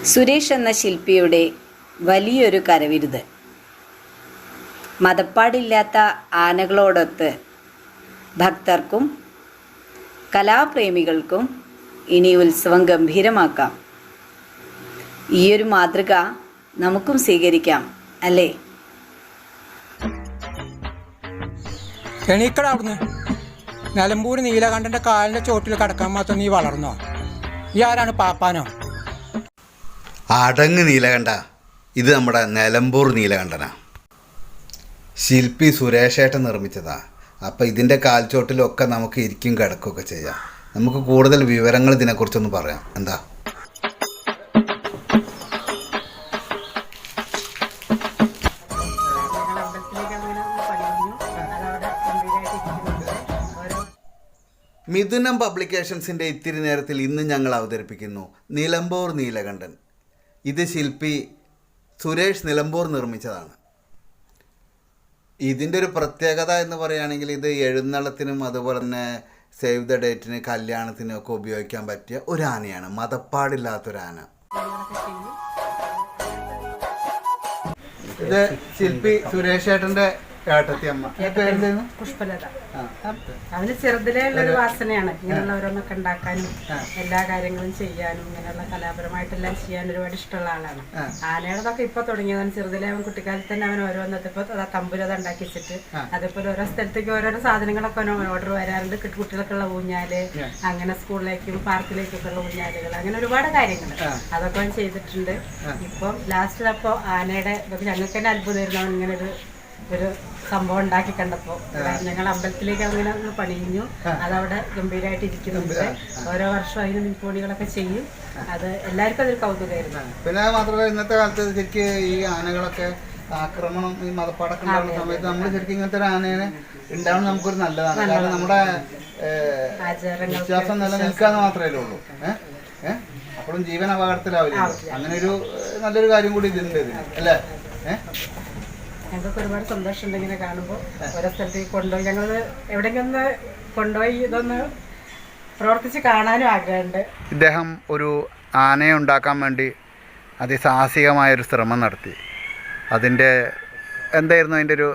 സുരേഷ് എന്ന ശില്പിയുടെ വലിയൊരു കരവിരുത്. മതപ്പാടില്ലാത്ത ആനകളോടൊത്ത് ഭക്തർക്കും കലാപ്രേമികൾക്കും ഇനി ഉത്സവം ഗംഭീരമാക്കാം. ഈയൊരു മാതൃക നമുക്കും സ്വീകരിക്കാം, അല്ലേ? എണീക്കട അവിടുന്ന്. നിലമ്പൂർ നീലകണ്ഠന്റെ കാലിന്റെ ചോട്ടിൽ കിടക്കാൻ മാത്രം നീ വളർന്നോ? ഈ ആരാണ് പാപ്പാനോ? അടങ്ങ് നീലകണ്ഠ, ഇത് നമ്മുടെ നിലമ്പൂർ നീലകണ്ഠനാ. ശില്പി സുരേഷേട്ടൻ നിർമ്മിച്ചതാ. അപ്പം ഇതിൻ്റെ കാൽച്ചോട്ടിലൊക്കെ നമുക്ക് ഇരിക്കും കിടക്കുകയൊക്കെ ചെയ്യാം. നമുക്ക് കൂടുതൽ വിവരങ്ങൾ ഇതിനെക്കുറിച്ചൊന്ന് പറയാം. എന്താ? മിഥുനം പബ്ലിക്കേഷൻസിൻ്റെ ഇത്തിരി നേരത്തിൽ ഇന്ന് ഞങ്ങൾ അവതരിപ്പിക്കുന്നു നിലമ്പൂർ നീലകണ്ഠൻ. ഇത് ശില്പി സുരേഷ് നിലമ്പൂർ നിർമ്മിച്ചതാണ്. ഇതിൻ്റെ ഒരു പ്രത്യേകത എന്ന് പറയുകയാണെങ്കിൽ ഇത് എഴുന്നള്ളത്തിനും അതുപോലെ തന്നെ സേവ് ദ ഡേറ്റിന് കല്യാണത്തിനും ഒക്കെ ഉപയോഗിക്കാൻ പറ്റിയ ഒരു ആനയാണ്. മതപ്പാടില്ലാത്തൊരാന. ഇത് ശില്പി സുരേഷ് ഏട്ടൻ്റെ ഏട്ടത്തിയമ്മ. പുഷ്പലത. അവന് ചെറുതിലേ ഉള്ളൊരു വാസനയാണ് ഇങ്ങനെയുള്ള ഓരോന്നൊക്കെ ഉണ്ടാക്കാനും എല്ലാ കാര്യങ്ങളും ചെയ്യാനും ഇങ്ങനെയുള്ള കലാപരമായിട്ടെല്ലാം ചെയ്യാൻ ഒരുപാട് ഇഷ്ടമുള്ള ആളാണ്. ആനയുടെതൊക്കെ ഇപ്പൊ തുടങ്ങിയതാണ്. ചെറുതിലെ അവൻ കുട്ടിക്കാലത്ത് തന്നെ അവൻ ഓരോന്നത്തെ ഇപ്പൊ തമ്പുരത ഉണ്ടാക്കി വെച്ചിട്ട് അതേപോലെ ഓരോ സ്ഥലത്തേക്ക് ഓരോരോ സാധനങ്ങളൊക്കെ ഓർഡർ വരാറുണ്ട്. കുട്ടികൾക്കുള്ള ഊഞ്ഞാല്, അങ്ങനെ സ്കൂളിലേക്കും പാർക്കിലേക്കൊക്കെ ഉള്ള ഊഞ്ഞാലുകൾ, അങ്ങനെ ഒരുപാട് കാര്യങ്ങൾ അതൊക്കെ അവൻ ചെയ്തിട്ടുണ്ട്. ഇപ്പം ലാസ്റ്റ് അപ്പോ ആനയുടെ ഇതൊക്കെ ഞങ്ങൾക്ക് തന്നെ അത്ഭുതമായിരുന്നു. അവൻ ഇങ്ങനെ ഒരു സംഭവം ഉണ്ടാക്കി കണ്ടപ്പോൾ ഞങ്ങൾ അമ്പലത്തിലേക്ക് അങ്ങനെ ഒന്ന് പണിഞ്ഞു. അതവിടെ ഗംഭീരമായിട്ട് ഇരിക്കുന്നുണ്ട്. ഓരോ വർഷം അതിന് നിൽപ്പണികളൊക്കെ ചെയ്യും. അത് എല്ലാവർക്കും അതൊരു കൗതുകമായിരുന്നു. പിന്നെ മാത്രമല്ല ഇന്നത്തെ കാലത്ത് ശരിക്കും ഈ ആനകളൊക്കെ ആക്രമണം, ഈ മതപ്പാടൊക്കെ ഉണ്ടാകുന്ന സമയത്ത് നമ്മൾ ശരിക്കും ഇങ്ങനത്തെ ഒരു ആനേനെ ഉണ്ടാവുന്നത് നമുക്കൊരു നല്ലതാണ്. കാരണം നമ്മുടെ വിശ്വാസം നിലനിൽക്കാന്ന് മാത്രമേ ഉള്ളൂ. അപ്പോഴും ജീവൻ അപകടത്തിലാവില്ല. അങ്ങനെ ഒരു നല്ലൊരു കാര്യം കൂടി ഇതിൻ്റെ അല്ലേ? ഞങ്ങൾക്ക് ഒരുപാട് സന്തോഷമുണ്ട് ഇങ്ങനെ കാണുമ്പോൾ. ഓരോ സ്ഥലത്തേക്ക് കൊണ്ടുപോയി ഞങ്ങൾ എവിടെയെങ്കിലും ഒന്ന് കൊണ്ടുപോയി ഇതൊന്ന് പ്രവർത്തിച്ച് കാണാനും ആഗ്രഹമുണ്ട്. ഇദ്ദേഹം ഒരു ആനയെ ഉണ്ടാക്കാൻ വേണ്ടി അതിസാഹസികമായൊരു ശ്രമം നടത്തി. അതിൻ്റെ എന്തായിരുന്നു അതിൻ്റെ ഒരു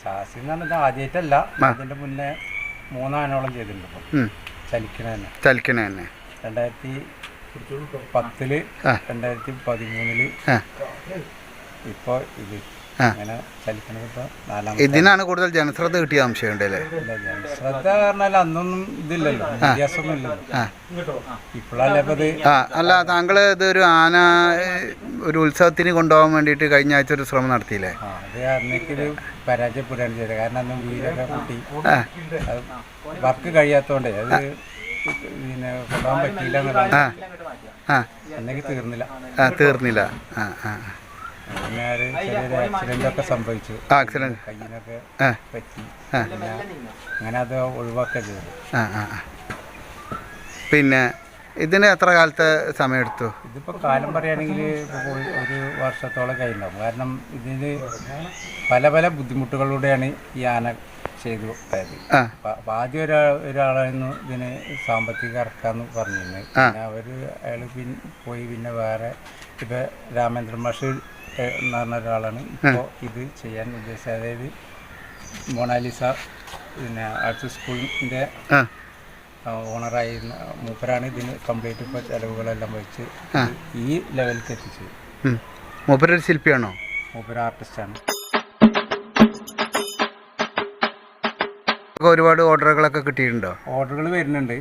സാഹസികം എന്ന് പറഞ്ഞാൽ ആദ്യമായിട്ടല്ല, അതിൻ്റെ മുന്നേ 3 ആനയോളം ചെയ്തിട്ടുണ്ട്. ചലിക്കണ തന്നെ 2010, 2013 ഇപ്പോൾ ഇത് അങ്ങനെ ചലിക്കണത്. ഇപ്പോൾ 4 ഇതിനാണ് കൂടുതൽ ജനശ്രദ്ധ കിട്ടിയ സംശയമുണ്ടല്ലേ? ജനശ്രദ്ധ പറഞ്ഞാൽ അന്നൊന്നും ഇതില്ലല്ലോ, വ്യത്യാസമൊന്നും ഇല്ലല്ലോ. ഇപ്പോഴല്ലേ ഇപ്പം ഇത്. അല്ല, താങ്കൾ ഇതൊരു ആന ഒരു ഉത്സവത്തിന് കൊണ്ടുപോകാൻ വേണ്ടിയിട്ട് കഴിഞ്ഞ ആഴ്ച ഒരു ശ്രമം നടത്തിയില്ലേ? അത് അന്നേക്കൊരു പരാജയപ്പെടുകയാണ് ചെയ്തത്. കാരണം അന്ന് വീടൊക്കെ കൂട്ടി അത് വർക്ക് കഴിയാത്തതുകൊണ്ടേ അത് പിന്നെ കൊണ്ടുപോകാൻ പറ്റിയില്ല എന്നുള്ളത്. അന്നേക്ക് തീർന്നില്ല. പിന്നെ ഒരു ചെറിയൊരു ആക്സിഡൻ്റൊക്കെ സംഭവിച്ചു. കയ്യിനൊക്കെ പറ്റി. അങ്ങനെ അത് ഒഴിവാക്കുക ചെയ്തു. പിന്നെ ഇതിന് എത്ര കാലത്തെ സമയമെടുത്തു? ഇതിപ്പോൾ കാലം പറയുകയാണെങ്കിൽ 1 വർഷത്തോളം കഴിഞ്ഞിട്ടുണ്ടാവും. കാരണം ഇതിന് പല ബുദ്ധിമുട്ടുകളിലൂടെയാണ് ഈ ആന ചെയ്തു പോയത്. ആദ്യം ഒരാളായിരുന്നു ഇതിന് സാമ്പത്തികം ഇറക്കാമെന്ന് പറഞ്ഞിരുന്നത്. പിന്നെ അയാൾ പോയി. പിന്നെ വേറെ ഇപ്പോൾ രാമേന്ദ്രൻ മാഷ് എന്ന് പറഞ്ഞ ഒരാളാണ് ഇപ്പോൾ ഇത് ചെയ്യാൻ ഉദ്ദേശിച്ചത്. അതായത് മൊണാലിസ പിന്നെ ആർട്സ് സ്കൂളിൻ്റെ ഓണറായിരുന്ന മൂപ്പരാണ് ഇതിന് കംപ്ലീറ്റ് ഇപ്പോൾ ചിലവുകളെല്ലാം വഹിച്ച് ഈ ലെവലിലേക്ക് എത്തിച്ചത്. മൂപ്പരൊരു ശില്പിയാണോ? മൂപ്പര ആർട്ടിസ്റ്റാണ്. ഒരുപാട് ഓർഡറുകളൊക്കെ കിട്ടിയിട്ടുണ്ടോ? ഓർഡറുകൾ വരുന്നുണ്ട്.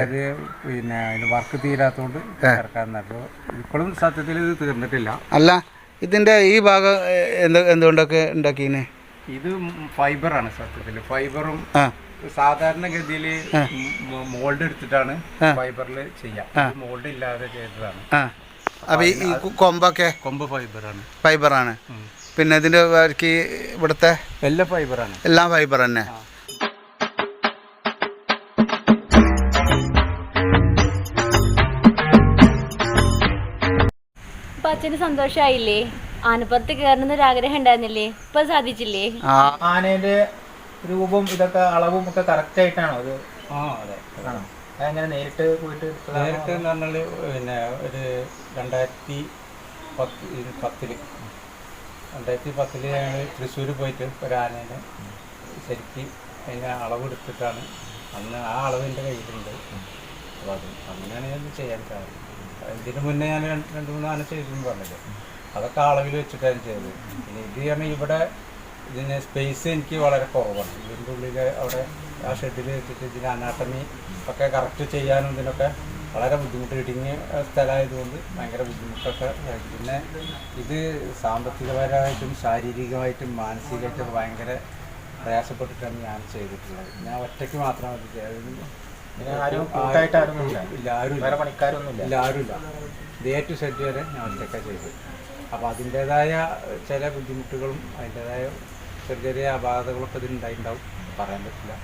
അത് പിന്നെ അതിന് വർക്ക് തീരാത്തതുകൊണ്ട് ഇറക്കാൻ. അപ്പോൾ ഇപ്പോഴും സത്യത്തിൽ ഇത് തീർന്നിട്ടില്ല. അല്ല, ഇതിൻ്റെ ഈ ഭാഗം എന്തുകൊണ്ടൊക്കെ ഉണ്ടാക്കിനെ? ഇത് ഫൈബറാണ് സത്യത്തിൽ. ഫൈബറും സാധാരണഗതിയിൽ മോൾഡ് എടുത്തിട്ടാണ് ഫൈബറിൽ ചെയ്യാം. മോൾഡ് ഇല്ലാതെ ചെയ്തതാണ്. അപ്പോൾ ഈ കൊമ്പ് ഫൈബറാണ്. പിന്നെ ഇതിൻ്റെ ബാക്കി ഇവിടുത്തെ എല്ലാം ഫൈബറാണ്. എല്ലാം ഫൈബർ തന്നെ. അച്ഛന് സന്തോഷമായില്ലേ? ആനപ്പുറത്ത് കയറണമെന്നൊരു ആഗ്രഹം ഉണ്ടായിരുന്നില്ലേ? ഇപ്പൊ സാധിച്ചില്ലേ? ആനയുടെ രൂപം ഇതൊക്കെ അളവും ഒക്കെ കറക്റ്റ് ആയിട്ടാണോ? അത് അതെ. അങ്ങനെ നേരിട്ട് പോയിട്ട് നേരിട്ട് എന്ന് പറഞ്ഞാൽ പിന്നെ ഒരു 2010 ഞങ്ങൾ തൃശ്ശൂർ പോയിട്ട് ഒരു ആനേനെ ശരിക്ക് അതിൻ്റെ അളവെടുത്തിട്ടാണ് അന്ന് ആ അളവ് എൻ്റെ കയ്യിലുണ്ട്. അപ്പോൾ അത് അങ്ങനെയാണ് ഞാൻ ചെയ്യാൻ കാരണം. ഇതിന് മുന്നേ ഞാൻ 2-3 ആന ചെയ്തെന്ന് പറഞ്ഞല്ലോ, അതൊക്കെ അളവിൽ വെച്ചിട്ടാണ് ചെയ്തത്. പിന്നെ ഇത് പറഞ്ഞാൽ ഇവിടെ ഇതിന് സ്പേസ് എനിക്ക് വളരെ കുറവാണ്. ഇതിൻ്റെ ഉള്ളിൽ അവിടെ ആ ഷെഡിൽ വെച്ചിട്ട് ഇതിന് അനാട്ടമി ഒക്കെ കറക്റ്റ് ചെയ്യാനും ഇതിനൊക്കെ വളരെ ബുദ്ധിമുട്ട്. ഇടുങ്ങിയ സ്ഥലമായതുകൊണ്ട് ഭയങ്കര ബുദ്ധിമുട്ടൊക്കെ ആയിട്ട്, പിന്നെ ഇത് സാമ്പത്തികപരമായിട്ടും ശാരീരികമായിട്ടും മാനസികമായിട്ടും ഭയങ്കര പ്രയാസപ്പെട്ടിട്ടാണ് ഞാൻ ചെയ്തിട്ടുള്ളത്. ഞാൻ ഒറ്റയ്ക്ക് മാത്രമാണ് ഇത് ചെയ്തത്. ഇല്ല, ആരുമില്ല. ഇത് A to Z വരെ ഞാൻ ഒറ്റയ്ക്കാണ് ചെയ്തത്. അപ്പോൾ അതിൻ്റേതായ ചില ബുദ്ധിമുട്ടുകളും അതിൻ്റേതായ ചെറിയ ചെറിയ അപാകതകളൊക്കെ ഇതിനുണ്ടായിട്ടുണ്ടാവും, പറയാൻ പറ്റില്ല.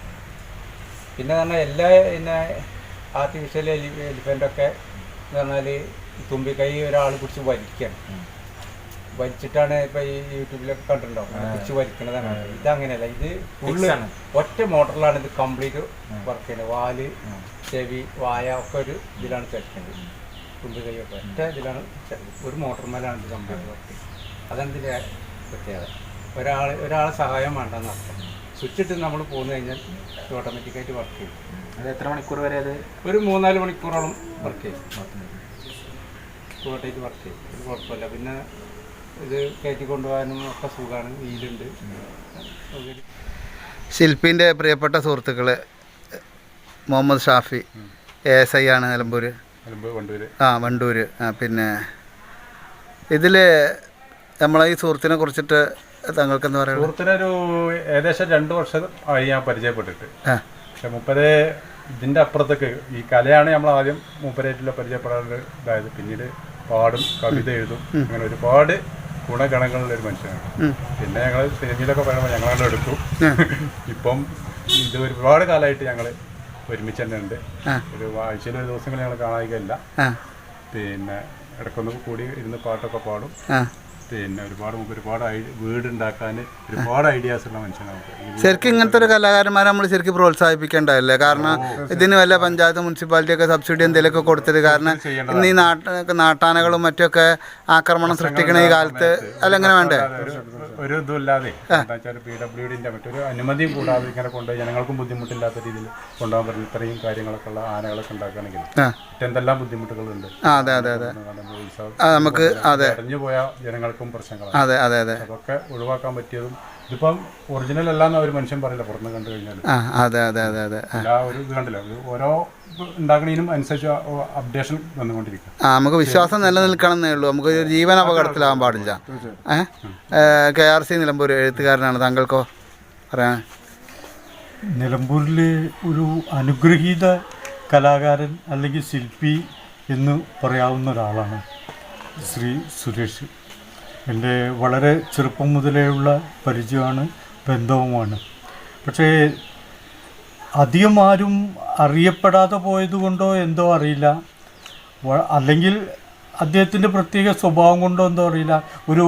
പിന്നെ പറഞ്ഞാൽ എല്ലാ പിന്നെ ആർട്ടിഫിഷ്യൽ എലിഫൻ്റൊക്കെ എന്ന് പറഞ്ഞാൽ തുമ്പിക്കൈ ഒരാൾ പിടിച്ച് വലിക്കുകയാണ്, വലിച്ചിട്ടാണ് ഇപ്പോൾ ഈ യൂട്യൂബിലൊക്കെ കണ്ടിട്ടുണ്ടാവും, പിടിച്ച് വലിക്കണതാണ്. ഇതങ്ങനെയല്ല, ഇത് ഫുള്ള് ഒറ്റ മോട്ടറിലാണ് ഇത് കംപ്ലീറ്റ് വർക്ക് ചെയ്യുന്നത്. വാല്, ചെവി, വായ ഒക്കെ ഒരു ഇതിലാണ് ചലിക്കുന്നത്. തുമ്പിക്കൈയൊക്കെ ഒറ്റ ഇതിലാണ് ഒരു മോട്ടർമേലാണ് ഇത് കംപ്ലീറ്റ് വർക്ക് ചെയ്യുന്നത്. അതാണ് ഇതിൻ്റെ പ്രത്യേകത. ഒരാളെ സഹായം വേണ്ടെന്ന് അർത്ഥം. സ്വിച്ച് ഇട്ട് നമ്മൾ പോന്നു കഴിഞ്ഞാൽ ഓട്ടോമാറ്റിക്കായിട്ട് വർക്ക് ചെയ്യും. അത് എത്ര മണിക്കൂർ വരെ? അത് ഒരു 3-4 മണിക്കൂറോളം വർക്ക് ചെയ്യും, ഓട്ടോമാറ്റിക് വർക്ക് ചെയ്യും. ഒരു കുഴപ്പമില്ല. പിന്നെ ഇത് കയറ്റി കൊണ്ടുപോകാനും ഒക്കെ സുഖമാണ്, വീലുണ്ട്. ശില്പിൻ്റെ പ്രിയപ്പെട്ട സുഹൃത്തുക്കൾ മുഹമ്മദ് ഷാഫി ASI ആണ് നിലമ്പൂർ, വണ്ടൂർ. പിന്നെ ഇതിൽ നമ്മളെ ഈ സുഹൃത്തിനെ കുറിച്ചിട്ട് താങ്കൾക്ക് എന്താ പറയുക? സുഹൃത്തിനൊരു ഏകദേശം 2 വർഷം ആയി ഞാൻ പരിചയപ്പെട്ടിട്ട്. പക്ഷെ മൂപ്പരെ ഇതിൻ്റെ അപ്പുറത്തേക്ക് ഈ കലയാണ് നമ്മൾ ആദ്യം മൂപ്പരായിട്ടുള്ള പരിചയപ്പെടാറുണ്ടായത്. പിന്നീട് പാടും, കവിത എഴുതും, അങ്ങനെ ഒരുപാട് ഗുണഗണങ്ങളുള്ള ഒരു മനുഷ്യനാണ്. പിന്നെ ഞങ്ങൾ സിനിമയിലൊക്കെ പറയുമ്പോൾ ഞങ്ങളവിടെ എടുക്കും. ഇപ്പം ഇത് ഒരുപാട് കാലമായിട്ട് ഞങ്ങൾ ഒരുമിച്ച് തന്നെ ഉണ്ട്. ഒരു ആഴ്ചയിൽ ഒരു ദിവസങ്ങൾ ഞങ്ങൾ കാണാതില്ല. പിന്നെ ഇടയ്ക്കൊന്ന് കൂടി ഇരുന്ന് പാട്ടൊക്കെ പാടും. പിന്നെ ഒരുപാട് വീടുണ്ടാക്കാൻ ഒരുപാട് ഐഡിയാസ് ഉള്ള മനുഷ്യനാണ്. ശരിക്കും ഇങ്ങനത്തെ ഒരു കലാകാരന്മാരെ നമ്മൾ ശരിക്കും പ്രോത്സാഹിപ്പിക്കേണ്ടതല്ലേ? കാരണം ഇതിന് വല്ല പഞ്ചായത്ത്, മുനിസിപ്പാലിറ്റി ഒക്കെ സബ്സിഡി എന്തെങ്കിലുമൊക്കെ കൊടുത്തത്. കാരണം ഇന്ന് ഈ നാട്ടാനകളും മറ്റൊക്കെ ആക്രമണം സൃഷ്ടിക്കണ ഈ കാലത്ത് അല്ലെങ്ങനെ വേണ്ടേ? ഒരു ഇതുമില്ലാതെ PWDൻ്റെ മറ്റൊരു അനുമതിയും കൂടാതെ ഇങ്ങനെ കൊണ്ടുപോയി ജനങ്ങൾക്കും ബുദ്ധിമുട്ടില്ലാത്ത രീതിയിൽ കൊണ്ടുപോകാൻ പറ്റുന്ന ഇത്രയും കാര്യങ്ങളൊക്കെ ഉള്ള ആനകളൊക്കെ ഉണ്ടാക്കുകയാണെങ്കിൽ എന്തെല്ലാം ബുദ്ധിമുട്ടുകളുണ്ട്. നമുക്ക് അടഞ്ഞു പോയ ജനങ്ങൾക്കും പ്രശ്നങ്ങളാണ്. അതൊക്കെ ഒഴിവാക്കാൻ പറ്റിയതും ഇതിപ്പം ഒറിജിനൽ അല്ലാന്ന് ഒരു മനുഷ്യൻ പറയില്ല പുറത്ത് കണ്ടു കഴിഞ്ഞാൽ. എല്ലാ ഒരു ഇത് കണ്ടില്ല, ഓരോ ഉണ്ടാക്കണതിനും അനുസരിച്ച് അപ്ഡേഷൻ വന്നുകൊണ്ടിരിക്കും. നമുക്ക് വിശ്വാസം നിലനിൽക്കണം എന്നേ ഉള്ളൂ. നമുക്ക് ജീവൻ അപകടത്തിലാവാൻ പാടില്ല. KRC നിലമ്പൂർ എഴുത്തുകാരനാണ്. താങ്കൾക്കോ പറയാൻ? നിലമ്പൂരിൽ ഒരു അനുഗ്രഹീത കലാകാരൻ അല്ലെങ്കിൽ ശില്പി എന്ന് പറയാവുന്ന ഒരാളാണ് ശ്രീ സുരേഷ്. എൻ്റെ വളരെ ചെറുപ്പം മുതലേയുള്ള പരിചയമാണ്, ബന്ധവുമാണ്. പക്ഷേ അധികം ആരും അറിയപ്പെടാതെ പോയതുകൊണ്ടോ എന്തോ അറിയില്ല, അല്ലെങ്കിൽ അദ്ദേഹത്തിൻ്റെ പ്രത്യേക സ്വഭാവം കൊണ്ടോ എന്തോ അറിയില്ല, ഒരു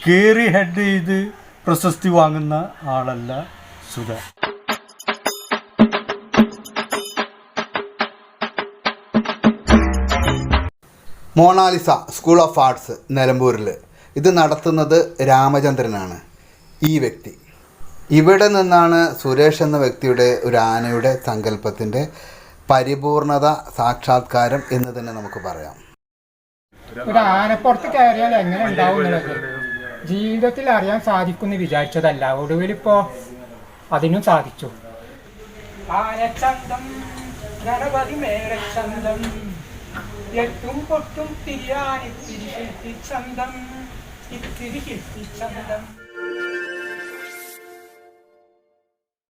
കേറി ഹെഡ് ചെയ്ത് പ്രശസ്തി വാങ്ങുന്ന ആളല്ല സുര. മൊണാലിസ സ്കൂൾ ഓഫ് ആർട്സ് നിലമ്പൂരിൽ ഇത് നടത്തുന്നത് രാമചന്ദ്രനാണ്. ഈ വ്യക്തി ഇവിടെ നിന്നാണ് സുരേഷ് എന്ന വ്യക്തിയുടെ ഒരു ആനയുടെ സങ്കല്പത്തിൻ്റെ പരിപൂർണത സാക്ഷാത്കാരം എന്ന് തന്നെ നമുക്ക് പറയാം. ഒരു ആനപ്പുറത്ത് കയറിയാൽ എങ്ങനെ ഉണ്ടാവും എന്നുള്ളത് ജീവിതത്തിൽ അറിയാൻ സാധിക്കുമെന്ന് വിചാരിച്ചതല്ല. ഒടുവിലിപ്പോൾ അതിനും സാധിച്ചു. ആനച്ചന്തം ഗണപതി മേളച്ചന്തം എട്ടും പൊട്ടും തിരിയാനിത്തിരി ചന്തം ഇത്തിരി ചന്തം.